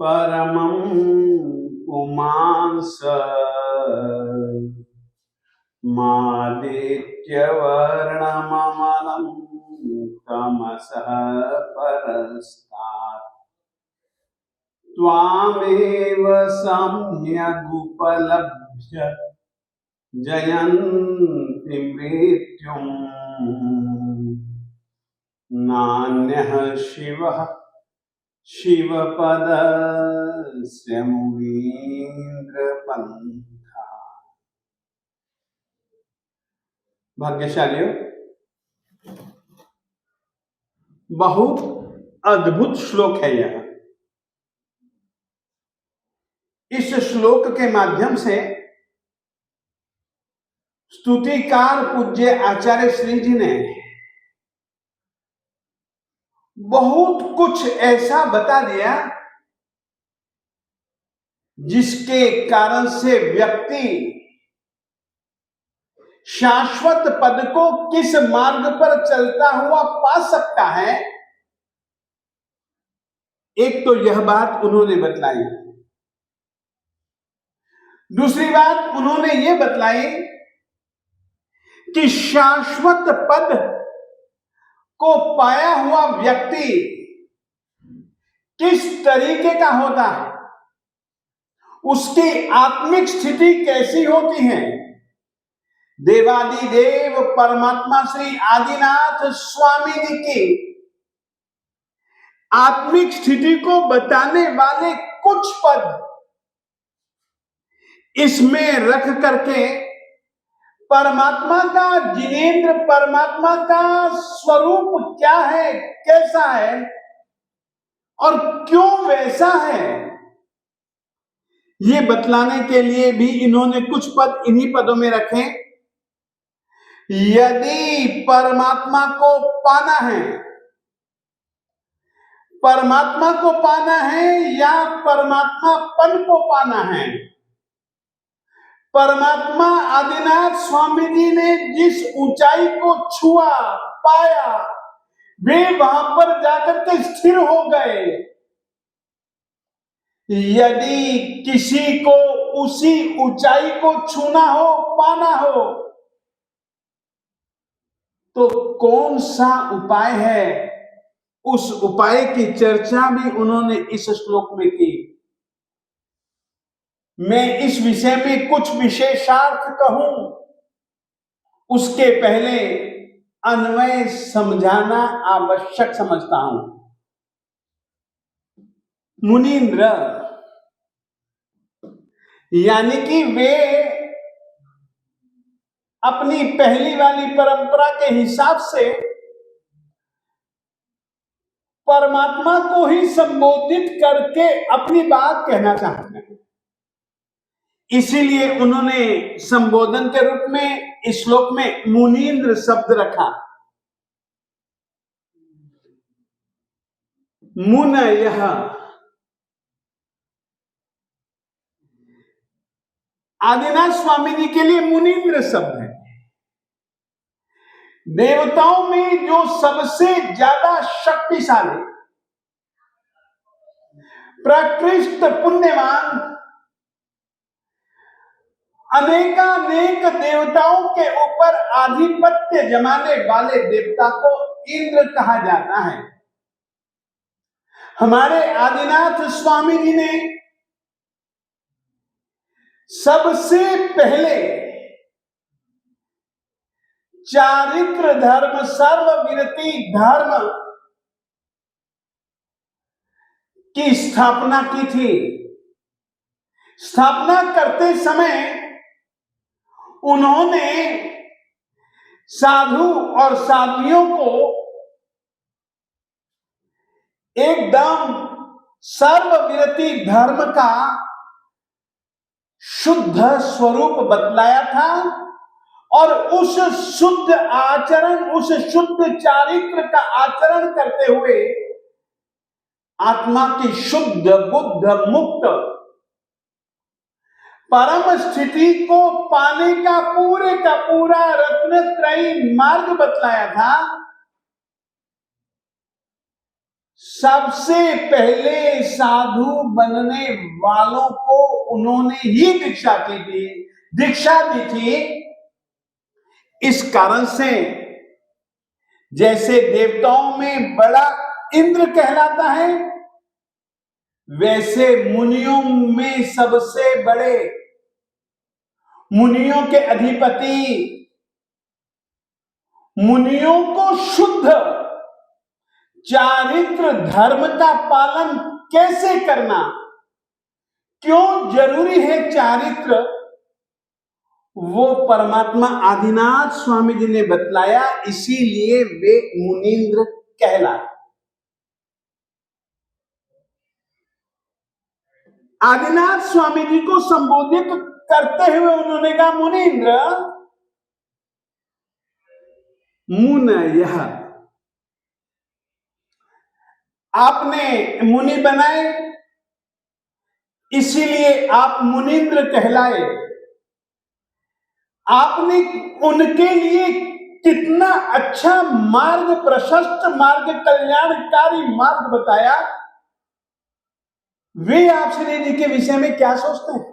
परमं पुमांस मादित्यवर्णममलं तमसः परस्तात् त्वामेव सम्यगुपलभ्य जयन्ति मृत्युम् नान्यः शिवः शिवपदस्य मुनीन्द्रपन्थः। भाग्यशालियों, बहुत अद्भुत श्लोक है यह। इस श्लोक के माध्यम से स्तुतिकार पूज्य आचार्य श्री जी ने बहुत कुछ ऐसा बता दिया जिसके कारण से व्यक्ति शाश्वत पद को किस मार्ग पर चलता हुआ पा सकता है। एक तो यह बात उन्होंने बतलाई। दूसरी बात उन्होंने ये बतलाई कि शाश्वत पद को पाया हुआ व्यक्ति किस तरीके का होता है, उसकी आत्मिक स्थिति कैसी होती है। देवादिदेव परमात्मा श्री आदिनाथ स्वामी जी की आत्मिक स्थिति को बताने वाले कुछ पद इसमें रख करके परमात्मा का, जिनेंद्र परमात्मा का स्वरूप क्या है, कैसा है और क्यों वैसा है, ये बतलाने के लिए भी इन्होंने कुछ पद इन्हीं पदों में रखे। यदि परमात्मा को पाना है, परमात्मा को पाना है या परमात्मा पद को पाना है, परमात्मा आदिनाथ स्वामी जी ने जिस ऊंचाई को छुआ, पाया, वे वहां पर जाकर के स्थिर हो गए। यदि किसी को उसी ऊंचाई को छूना हो, पाना हो, तो कौन सा उपाय है, उस उपाय की चर्चा भी उन्होंने इस श्लोक में की। मैं इस विषय में कुछ विशेषार्थ कहूं, उसके पहले अन्वय समझाना आवश्यक समझता हूं। मुनीन्द्र यानी कि वे अपनी पहली वाली परंपरा के हिसाब से परमात्मा को ही संबोधित करके अपनी बात कहना चाहते हैं। इसीलिए उन्होंने संबोधन के रूप में इस श्लोक में मुनीन्द्र शब्द रखा। मुनयः आदिनाथ स्वामी जी के लिए मुनीन्द्र शब्द है। देवताओं में जो सबसे ज्यादा शक्तिशाली, प्रकृष्ट, पुण्यवान, अनेकानेक देवताओं के ऊपर आधिपत्य जमाने वाले देवता को इंद्र कहा जाता है। हमारे आदिनाथ स्वामी जी ने सबसे पहले चारित्र धर्म, सर्वविरति धर्म की स्थापना की थी। स्थापना करते समय उन्होंने साधु और साध्वियों को एकदम सर्वविरति धर्म का शुद्ध स्वरूप बतलाया था और उस शुद्ध आचरण, उस शुद्ध चारित्र का आचरण करते हुए आत्मा की शुद्ध, बुद्ध, मुक्त परम स्थिति को पाने का पूरा रत्नत्रयी मार्ग बतलाया था। सबसे पहले साधु बनने वालों को उन्होंने ही दीक्षा दी थी। इस कारण से जैसे देवताओं में बड़ा इंद्र कहलाता है, वैसे मुनियों में सबसे बड़े, मुनियों के अधिपति, मुनियों को शुद्ध चारित्र धर्म का पालन कैसे करना, क्यों जरूरी है चारित्र, वो परमात्मा आदिनाथ स्वामी जी ने बतलाया, इसीलिए वे मुनीन्द्र कहलाए। आदिनाथ स्वामी जी को संबोधित करते हुए उन्होंने कहा, मुनीन्द्र मुनयः, आपने मुनि बनाए इसीलिए आप मुनीन्द्र कहलाए। आपने उनके लिए कितना अच्छा मार्ग, प्रशस्त मार्ग, कल्याणकारी मार्ग बताया। वे आप श्री जी के विषय में क्या सोचते हैं?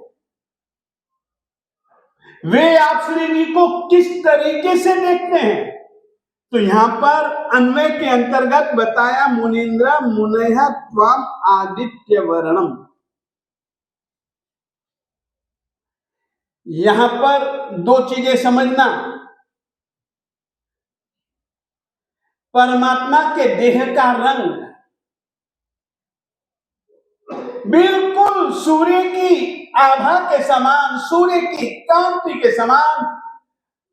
वे आप श्री जी को किस तरीके से देखते हैं? तो यहां पर अन्वय के अंतर्गत बताया, मुनीन्द्र मुनयः त्वाम आदित्य वर्णम। यहां पर दो चीजें समझना। परमात्मा के देह का रंग बिल्कुल सूर्य की आभा के समान, सूर्य की कांति के समान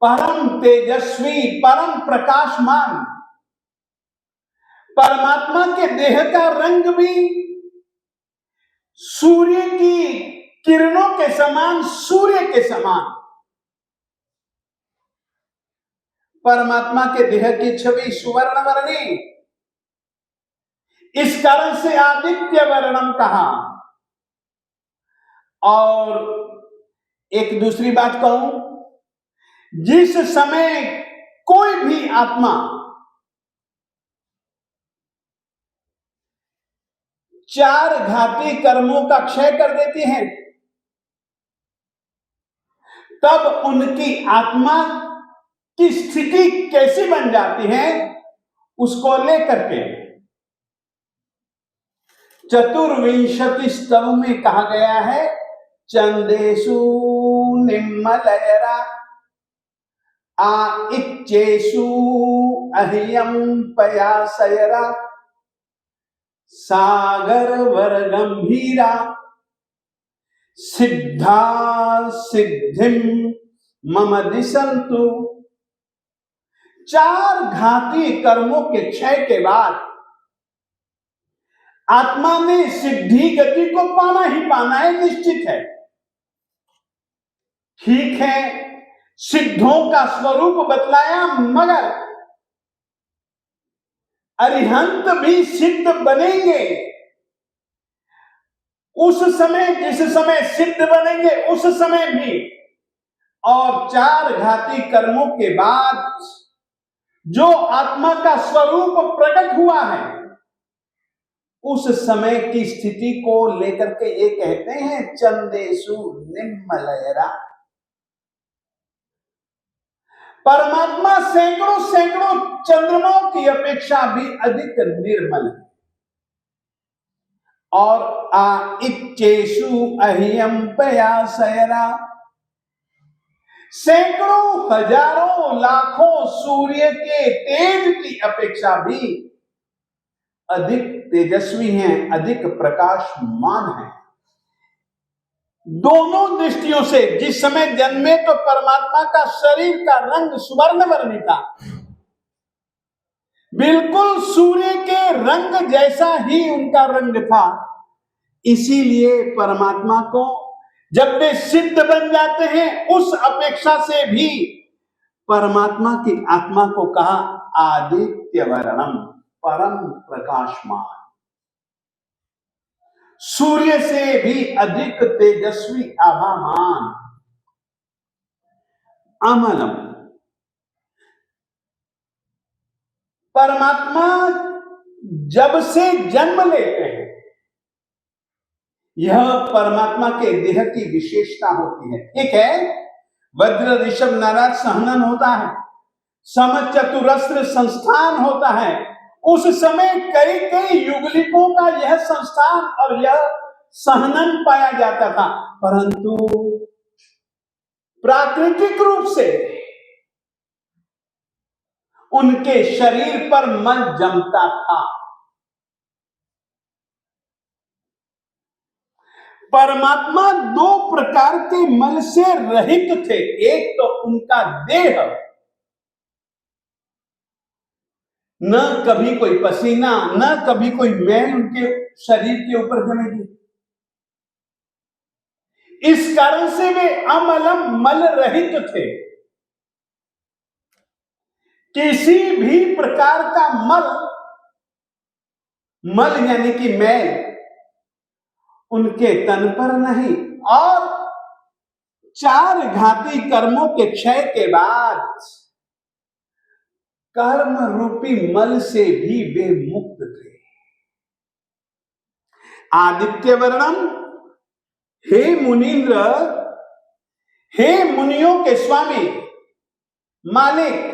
परम तेजस्वी, परम प्रकाशमान। परमात्मा के देह का रंग भी सूर्य की किरणों के समान, सूर्य के समान। परमात्मा के देह की छवि सुवर्ण वर्णी, इस कारण से आदित्य वर्णम कहा। और एक दूसरी बात कहूं, जिस समय कोई भी आत्मा चार घाती कर्मों का क्षय कर देती है, तब उनकी आत्मा की स्थिति कैसी बन जाती है, उसको लेकर के चतुर्विंशति स्तव में कहा गया है, चंदेशु निम्मलयरा आ इच्चेषु अहियम पयासयरा सागर वर गंभीरा सिद्धा सिद्धिम मम दिशंतु। चार घाती कर्मों के क्षय के बाद आत्मा ने सिद्धि गति को पाना ही पाना है, निश्चित है। ठीक है, सिद्धों का स्वरूप बतलाया, मगर अरिहंत भी सिद्ध बनेंगे। उस समय, जिस समय सिद्ध बनेंगे उस समय भी, और चार घाती कर्मों के बाद जो आत्मा का स्वरूप प्रकट हुआ है, उस समय की स्थिति को लेकर के ये कहते हैं चंदेशु निम्मलयरा। परमात्मा सैकड़ों सैकड़ों चंद्रमाओं की अपेक्षा भी अधिक निर्मल है। और आ इच्चेषु अहियम पयासयरा, सैकड़ों हजारों लाखों सूर्य के तेज की अपेक्षा भी अधिक तेजस्वी हैं, अधिक प्रकाशमान हैं। दोनों दृष्टियों से जिस समय जन्मे तो परमात्मा का शरीर का रंग सुवर्ण वर्णी था, बिल्कुल सूर्य के रंग जैसा ही उनका रंग था। इसीलिए परमात्मा को जब वे सिद्ध बन जाते हैं, उस अपेक्षा से भी परमात्मा की आत्मा को कहा आदित्य वर्णम, परम प्रकाशमान, सूर्य से भी अधिक तेजस्वी, आभामान, अमलम। परमात्मा जब से जन्म लेते हैं, यह परमात्मा के देह की विशेषता होती है। ठीक है, वज्र ऋषभ नाराज सहनन होता है, समचतुरस्र संस्थान होता है। उस समय कई कई युगलिकों का यह संस्थान और यह सहनन पाया जाता था, परंतु प्राकृतिक रूप से उनके शरीर पर मल जमता था। परमात्मा दो प्रकार के मल से रहित थे। एक तो उनका देह, न कभी कोई पसीना न कभी कोई मैल उनके शरीर के ऊपर जमेगी, इस कारण से वे अमलम मल रहित थे। किसी भी प्रकार का मल यानी कि मैल उनके तन पर नहीं, और चार घाती कर्मों के क्षय के बाद कर्म रूपी मल से भी वे मुक्त थे। आदित्य वर्णम, हे मुनीन्द्र, हे मुनियों के स्वामी मालिक।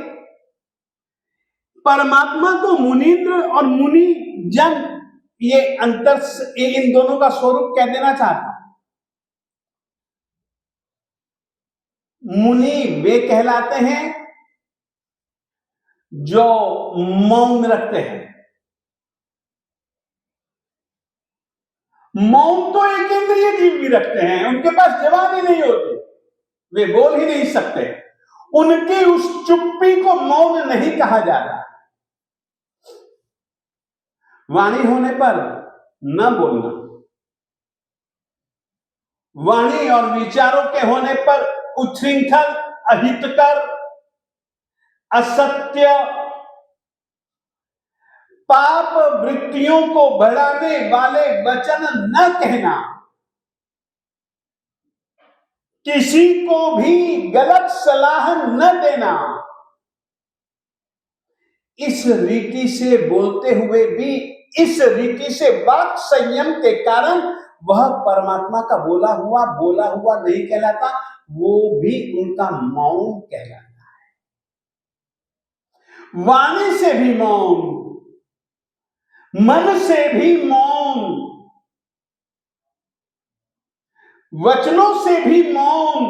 परमात्मा को मुनीन्द्र और मुनि जन, ये अंतर, इन दोनों का स्वरूप क्या देना चाहता। मुनि वे कहलाते हैं जो मौन रखते हैं। मौन तो एक इंद्रिय जीव भी रखते हैं, उनके पास जवान ही नहीं होती, वे बोल ही नहीं सकते। उनकी उस चुप्पी को मौन नहीं कहा जाता। वाणी होने पर न बोलना, वाणी और विचारों के होने पर उच्छृंखल, अहितकर, असत्य, पाप वृत्तियों को बढ़ाने वाले वचन न कहना, किसी को भी गलत सलाह न देना, इस रीति से बोलते हुए भी, इस रीति से वाक संयम के कारण वह परमात्मा का बोला हुआ नहीं कहलाता, वो भी उनका मौन कहलाता है। वाणी से भी मौन, मन से भी मौन, वचनों से भी मौन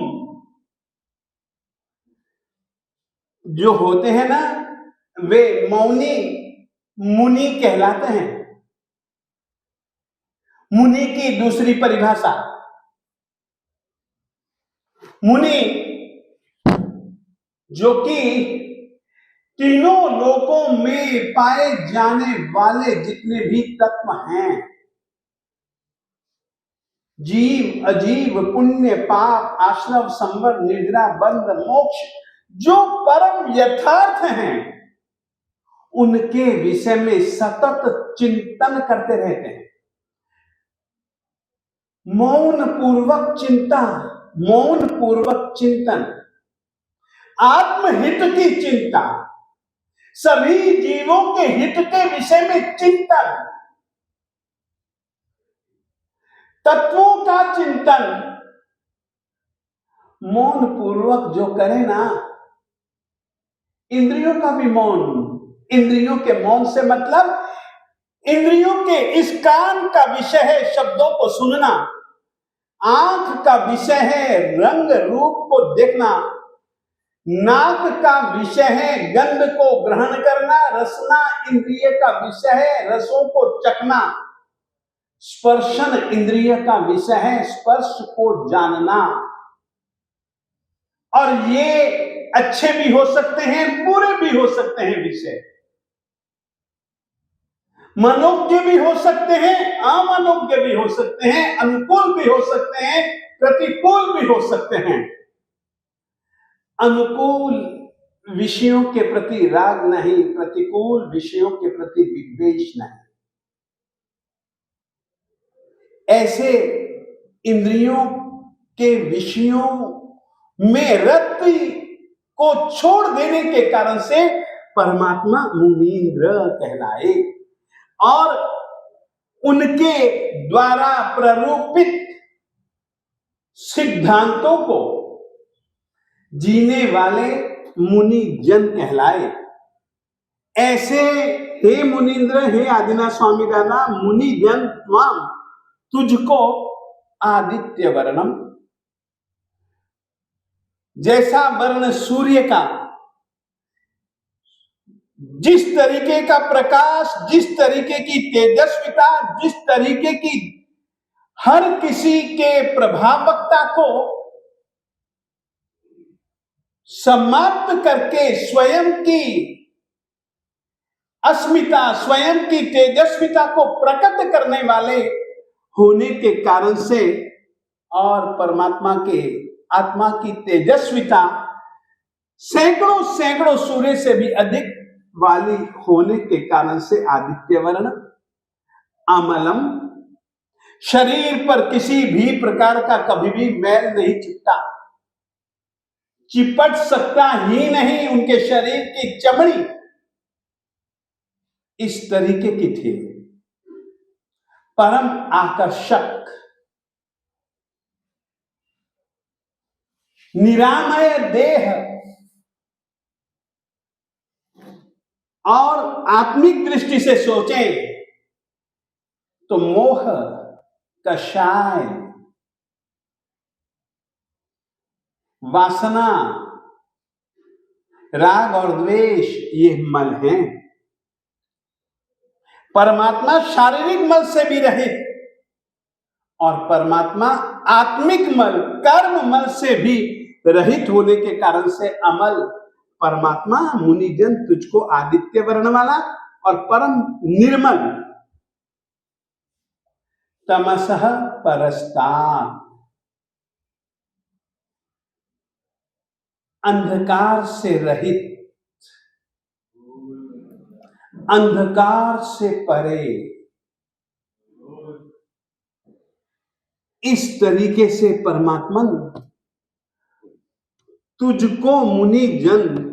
जो होते हैं ना, वे मौनी मुनि कहलाते हैं। मुनि की दूसरी परिभाषा, मुनि जो कि तीनों लोकों में पाए जाने वाले जितने भी तत्व हैं, जीव अजीव, पुण्य पाप, आश्रम संवर, निद्रा बंध, मोक्ष, जो परम यथार्थ हैं, उनके विषय में सतत चिंतन करते रहते हैं। मौन पूर्वक चिंता, मौन पूर्वक चिंतन, आत्महित की चिंता, सभी जीवों के हित के विषय में चिंतन, तत्वों का चिंतन, मौन पूर्वक जो करे ना, इंद्रियों का भी मौन। इंद्रियों के मौन से मतलब इंद्रियों के इस कान का विषय है शब्दों को सुनना, आंख का विषय है रंग रूप को देखना, नाक का विषय है गंध को ग्रहण करना, रसना इंद्रिय का विषय है रसों को चखना, स्पर्शन इंद्रिय का विषय है स्पर्श को जानना। और ये अच्छे भी हो सकते हैं, बुरे भी हो सकते हैं विषय, मनोज्ञ भी हो सकते हैं, अमनोज्ञ भी हो सकते हैं, अनुकूल भी हो सकते हैं, प्रतिकूल भी हो सकते हैं। अनुकूल विषयों के प्रति राग नहीं, प्रतिकूल विषयों के प्रति विद्वेष नहीं। ऐसे इंद्रियों के विषयों में रति को छोड़ देने के कारण से परमात्मा मुनीन्द्र कहलाए। और उनके द्वारा प्ररूपित सिद्धांतों को जीने वाले मुनि जन कहलाए। ऐसे हे मुनीन्द्र, हे आदिनाथ स्वामी दादा, मुनि जन त्वाम, तुझको आदित्य वर्णम, जैसा वर्ण सूर्य का जिस तरीके का प्रकाश, जिस तरीके की तेजस्विता, जिस तरीके की हर किसी के प्रभावकता को समाप्त करके स्वयं की अस्मिता, स्वयं की तेजस्विता को प्रकट करने वाले होने के कारण से और परमात्मा के आत्मा की तेजस्विता सैकड़ों सैकड़ों सूर्य से भी अधिक वाली होने के कारण से आदित्य वर्ण, अमलम, शरीर पर किसी भी प्रकार का कभी भी मैल नहीं चिपटा, चिपट सकता ही नहीं। उनके शरीर की चमड़ी इस तरीके की थी, परम आकर्षक, निरामय देह और आत्मिक दृष्टि से सोचें तो मोह, कषाय, वासना, राग और द्वेष ये मल हैं। परमात्मा शारीरिक मल से भी रहित और परमात्मा आत्मिक मल, कर्म मल से भी रहित होने के कारण से अमल परमात्मा मुनिजन तुझको आदित्य वर्ण वाला और परम निर्मल, तमसः परस्तात्, अंधकार से रहित, अंधकार से परे, इस तरीके से परमात्मा तुझको मुनि जन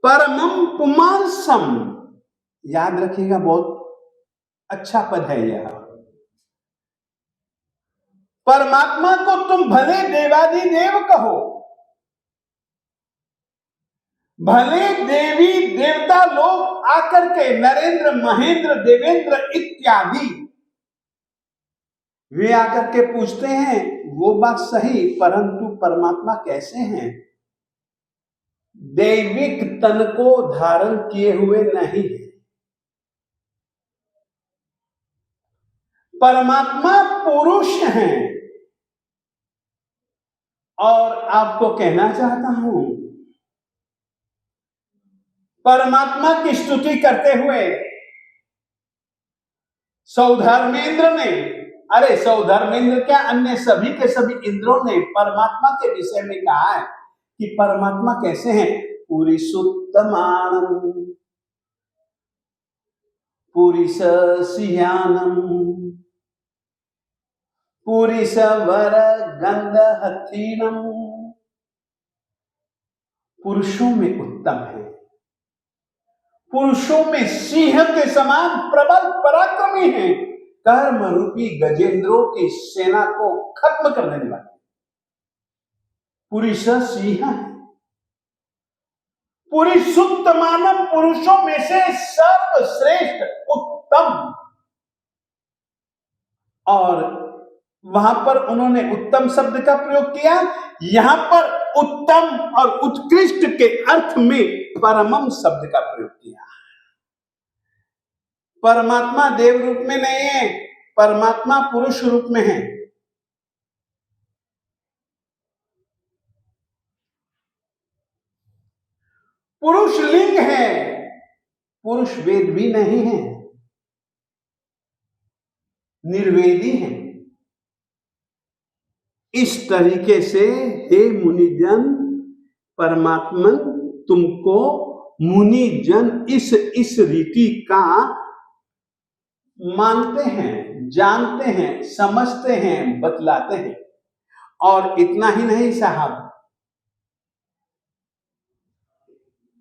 परमम पुमांसम, याद रखिएगा, बहुत अच्छा पद है यह। परमात्मा को तुम भले देवादिदेव कहो, भले देवी देवता लोग आकर के नरेंद्र, महेंद्र, देवेंद्र इत्यादि वे आकर के पूछते हैं, वो बात सही, परंतु परमात्मा कैसे हैं? दैविक तन को धारण किए हुए नहीं है। परमात्मा पुरुष हैं। और आपको कहना चाहता हूं, परमात्मा की स्तुति करते हुए सौधर्मेंद्र ने, अरे सौधर्मेंद्र क्या, अन्य सभी के सभी इंद्रों ने परमात्मा के विषय में कहा है कि परमात्मा कैसे हैं। पुरीसुत्तमानम, पुरीस सियानम, पुरीस वर गंध हथीनम, पुरुषों में उत्तम है, पुरुषों में सिंह के समान प्रबल पराक्रमी है, कर्म रूपी गजेंद्रों की सेना को खत्म कर देने वाले पुरुष सिंह है। पुरीसुत्तमानम, पुरुषों में से सर्वश्रेष्ठ, उत्तम। और वहां पर उन्होंने उत्तम शब्द का प्रयोग किया, यहां पर उत्तम और उत्कृष्ट के अर्थ में परमम शब्द का प्रयोग किया। परमात्मा देव रूप में नहीं है, परमात्मा पुरुष रूप में है। पुरुष लिंग है, पुरुष वेद भी नहीं है, निर्वेदी है। इस तरीके से हे मुनिजन, परमात्मन तुमको मुनिजन इस रीति का मानते हैं, जानते हैं, समझते हैं, बतलाते हैं। और इतना ही नहीं साहब,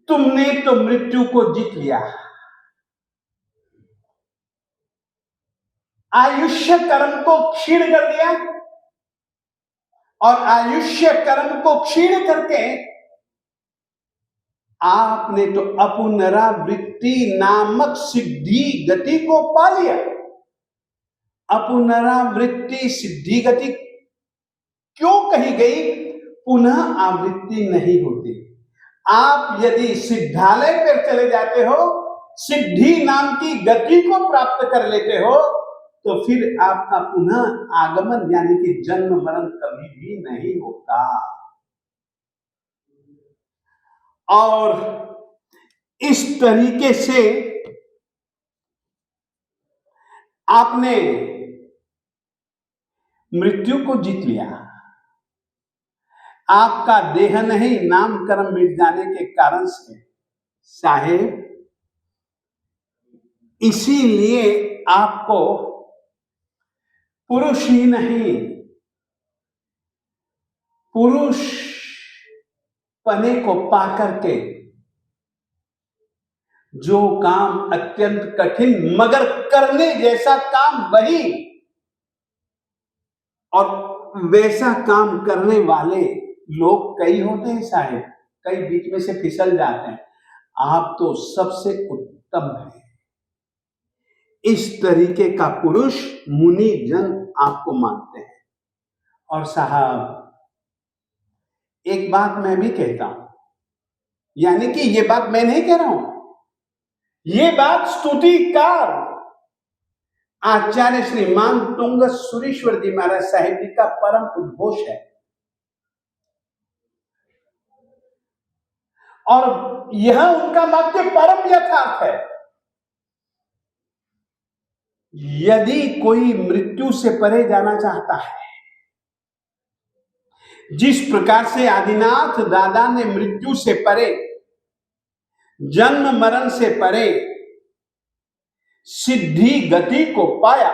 तुमने तो मृत्यु को जीत लिया। आयुष्य कर्म को क्षीण कर दिया, और आयुष्य कर्म को क्षीण करके आपने तो अपुनरावृत्ति नामक सिद्धि गति को पा लिया। अपुनरावृत्ति सिद्धि गति क्यों कही गई? पुनः आवृत्ति नहीं होती। आप यदि सिद्धालय पर चले जाते हो, सिद्धि नाम की गति को प्राप्त कर लेते हो, तो फिर आपका पुनः आगमन यानी कि जन्म मरण कभी भी नहीं होता। और इस तरीके से आपने मृत्यु को जीत लिया। आपका देह नहीं, नाम कर्म मिट जाने के कारण से साहेब, इसीलिए आपको पुरुष ही नहीं, पुरुष पने को पाकर के जो काम अत्यंत कठिन मगर करने जैसा काम वही, और वैसा काम करने वाले लोग कई होते हैं साहेब, कई बीच में से फिसल जाते हैं। आप तो सबसे उत्तम हैं। इस तरीके का पुरुष मुनि जन आपको मानते हैं। और साहब, एक बात मैं भी कहता हूं, यानी कि ये बात मैं नहीं कह रहा हूं, ये बात स्तुतिकार आचार्य श्रीमान तुंग सुरेश्वर जी महाराज साहिब जी का परम उद्घोष है। और यह उनका वाक्य परम यथार्थ है। यदि कोई मृत्यु से परे जाना चाहता है, जिस प्रकार से आदिनाथ दादा ने मृत्यु से परे, जन्म मरण से परे सिद्धि गति को पाया,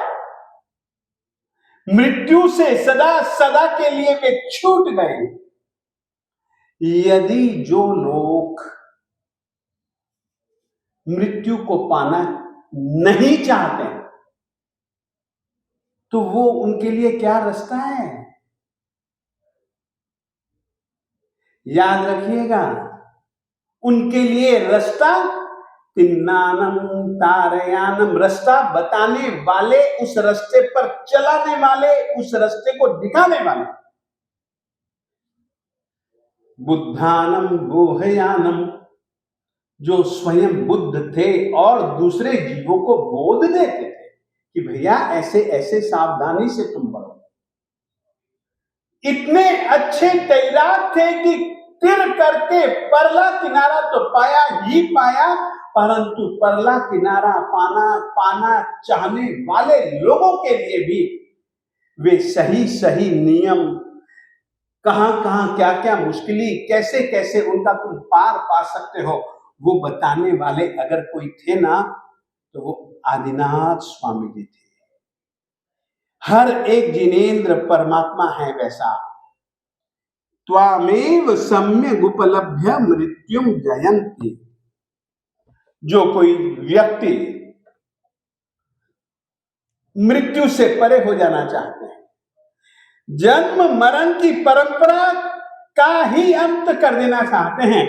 मृत्यु से सदा सदा के लिए वे छूट गए। यदि जो लोग मृत्यु को पाना नहीं चाहते, तो वो उनके लिए क्या रास्ता है? याद रखिएगा, उनके लिए रास्ता तिन्नानम तारयानम, रास्ता बताने वाले, उस रास्ते पर चलाने वाले, उस रास्ते को दिखाने वाले। बुद्धानम बोहयानम, जो स्वयं बुद्ध थे और दूसरे जीवों को बोध देते थे कि भैया ऐसे ऐसे सावधानी से तुम बढ़ो। इतने अच्छे तैराक थे कि तिर करके परला किनारा तो पाया ही पाया, परंतु परला किनारा पाना चाहने वाले लोगों के लिए भी वे सही सही नियम, कहां कहां क्या क्या मुश्किली, कैसे कैसे उनका तुम पार पा सकते हो, वो बताने वाले अगर कोई थे ना, तो वो आदिनाथ स्वामी जी थे। हर एक जिनेंद्र परमात्मा है वैसा। त्वामेव सम्यक उपलभ्य मृत्युम जयंती। जो कोई व्यक्ति मृत्यु से परे हो जाना चाहते हैं, जन्म मरण की परंपरा का ही अंत कर देना चाहते हैं,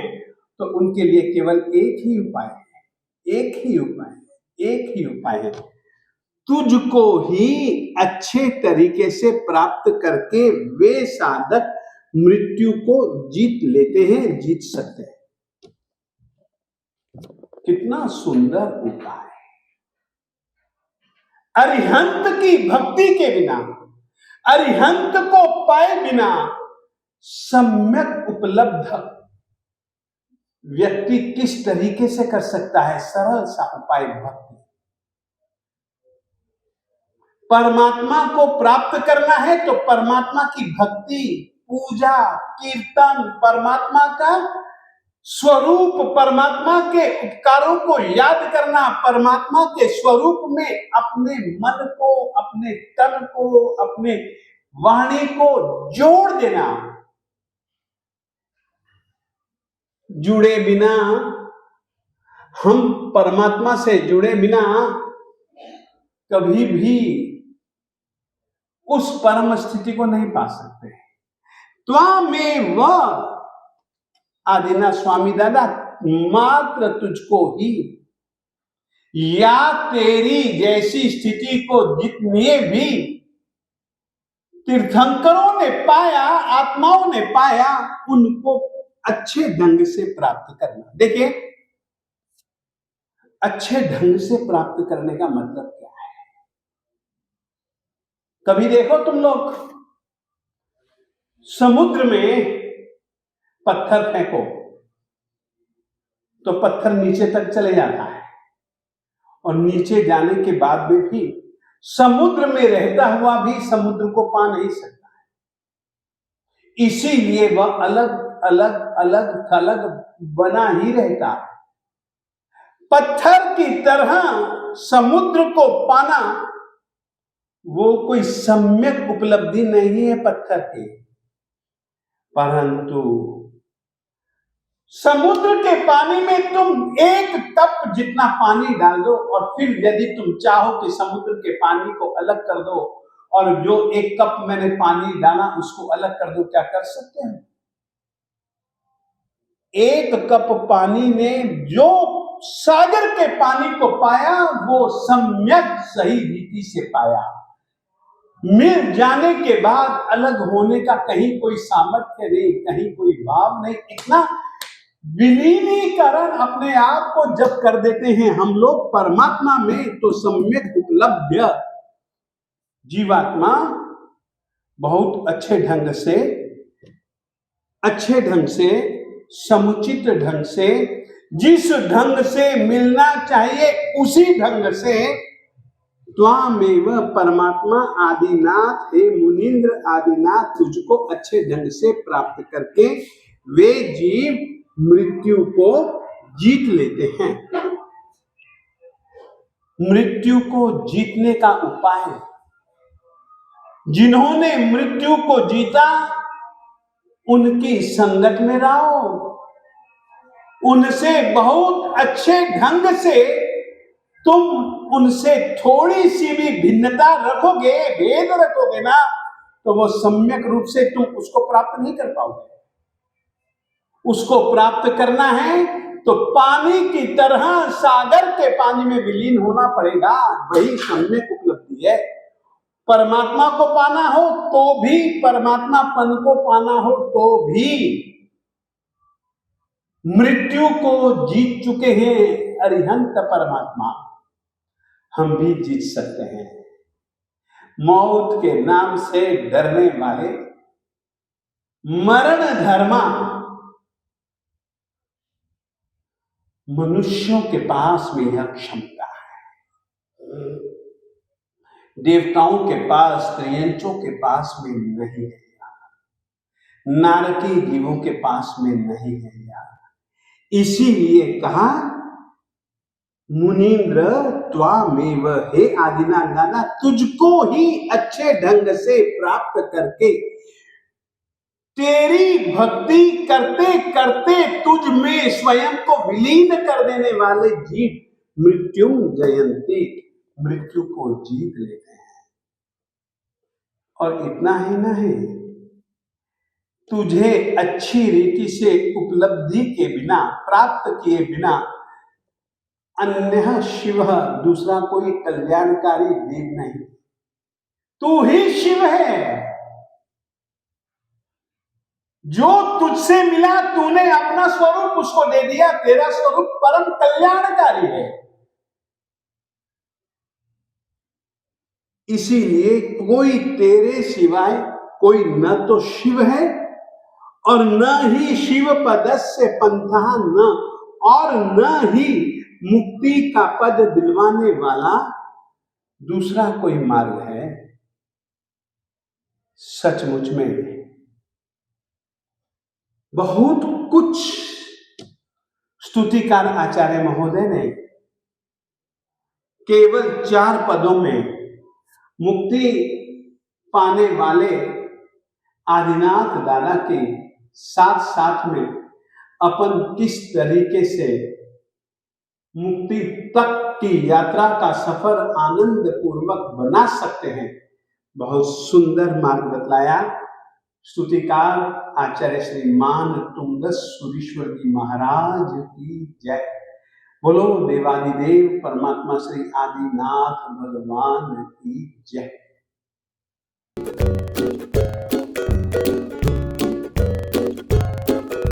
तो उनके लिए केवल एक ही उपाय है, एक ही उपाय है, एक ही उपाय है। तुझको ही अच्छे तरीके से प्राप्त करके वे साधक मृत्यु को जीत लेते हैं, जीत सकते हैं। कितना सुंदर उपाय। अरिहंत की भक्ति के बिना, अरिहंत को पाए बिना सम्यक उपलब्ध व्यक्ति किस तरीके से कर सकता है सरल सा उपाय? भक्ति। परमात्मा को प्राप्त करना है तो परमात्मा की भक्ति, पूजा, कीर्तन, परमात्मा का स्वरूप, परमात्मा के उपकारों को याद करना, परमात्मा के स्वरूप में अपने मन को, अपने तन को, अपने वाणी को जोड़ देना। जुड़े बिना, हम परमात्मा से जुड़े बिना कभी भी उस परम स्थिति को नहीं पा सकते। त्वामेव आदिनाथ स्वामी दादा, मात्र तुझको ही, या तेरी जैसी स्थिति को जितने भी तीर्थंकरों ने पाया, आत्माओं ने पाया, उनको अच्छे ढंग से प्राप्त करना। देखिए, अच्छे ढंग से प्राप्त करने का मतलब क्या है? कभी देखो तुम लोग समुद्र में पत्थर फेंको तो पत्थर नीचे तक चले जाता है, और नीचे जाने के बाद में भी समुद्र में रहता हुआ भी समुद्र को पा नहीं सकता है। इसीलिए वह अलग अलग अलग थलग बना ही रहता है। पत्थर की तरह समुद्र को पाना वो कोई सम्यक उपलब्धि नहीं है पत्थर की, परंतु समुद्र के पानी में तुम एक कप जितना पानी डाल दो, और फिर यदि तुम चाहो कि समुद्र के पानी को अलग कर दो और जो एक कप मैंने पानी डाला उसको अलग कर दो, क्या कर सकते हैं? एक कप पानी ने जो सागर के पानी को पाया वो सम्यक सही रीति से पाया। मिल जाने के बाद अलग होने का कहीं कोई सामर्थ्य नहीं, कहीं कोई भाव नहीं। इतना विलीनीकरण अपने आप को जब कर देते हैं हम लोग परमात्मा में, तो सम्यक उपलब्ध जीवात्मा बहुत अच्छे ढंग से समुचित ढंग से, जिस ढंग से मिलना चाहिए उसी ढंग से त्वामेव परमात्मा आदिनाथ, हे मुनीन्द्र आदिनाथ, तुझको अच्छे ढंग से प्राप्त करके वे जीव मृत्यु को जीत लेते हैं। मृत्यु को जीतने का उपाय, जिन्होंने मृत्यु को जीता उनकी संगत में रहो, उनसे बहुत अच्छे ढंग से तुम उनसे थोड़ी सी भी भिन्नता रखोगे, भेद रखोगे ना, तो वो सम्यक रूप से तुम उसको प्राप्त नहीं कर पाओगे। उसको प्राप्त करना है तो पानी की तरह सागर के पानी में विलीन होना पड़ेगा, वही सम्यक उपलब्धि है। परमात्मा को पाना हो तो भी, परमात्मापन को पाना हो तो भी मृत्यु को जीत चुके हैं अरिहंत परमात्मा, हम भी जीत सकते हैं। मौत के नाम से डरने वाले मरण धर्मा मनुष्यों के पास में यह क्षमता है, देवताओं के पास, त्रयंचों के पास में नहीं है यार, नारकी जीवों के पास में नहीं है यार। इसीलिए कहा मुनीन्द्र त्वामेव, हे आदिनाथ दादा, तुझको ही अच्छे ढंग से प्राप्त करके तेरी भक्ति करते करते तुझ में स्वयं को विलीन कर देने वाले जीव मृत्यु जयंती, मृत्यु को जीत लेते हैं। और इतना ही नहीं, तुझे अच्छी रीति से उपलब्धि के बिना, प्राप्त किए बिना अन्य शिव, दूसरा कोई कल्याणकारी देव नहीं, तू ही शिव है। जो तुझसे मिला तूने अपना स्वरूप उसको दे दिया, तेरा स्वरूप परम कल्याणकारी है। इसीलिए कोई तेरे सिवाय कोई न तो शिव है और न ही शिव पदस्य पंथा, न और न ही मुक्ति का पद दिलवाने वाला दूसरा कोई मार्ग है। सचमुच में बहुत कुछ स्तुतिकार आचार्य महोदय ने केवल 4 पदों में मुक्ति पाने वाले आदिनाथ दादा के साथ साथ में अपन किस तरीके से मुक्ति तक की यात्रा का सफर आनंद पूर्वक बना सकते हैं, बहुत सुंदर मार्ग बतलाया। स्तुतिकार आचार्य श्री मान तुंग सुरीश्वर जी महाराज की जय। बोलो देवादिदेव परमात्मा श्री आदिनाथ भगवान की जय।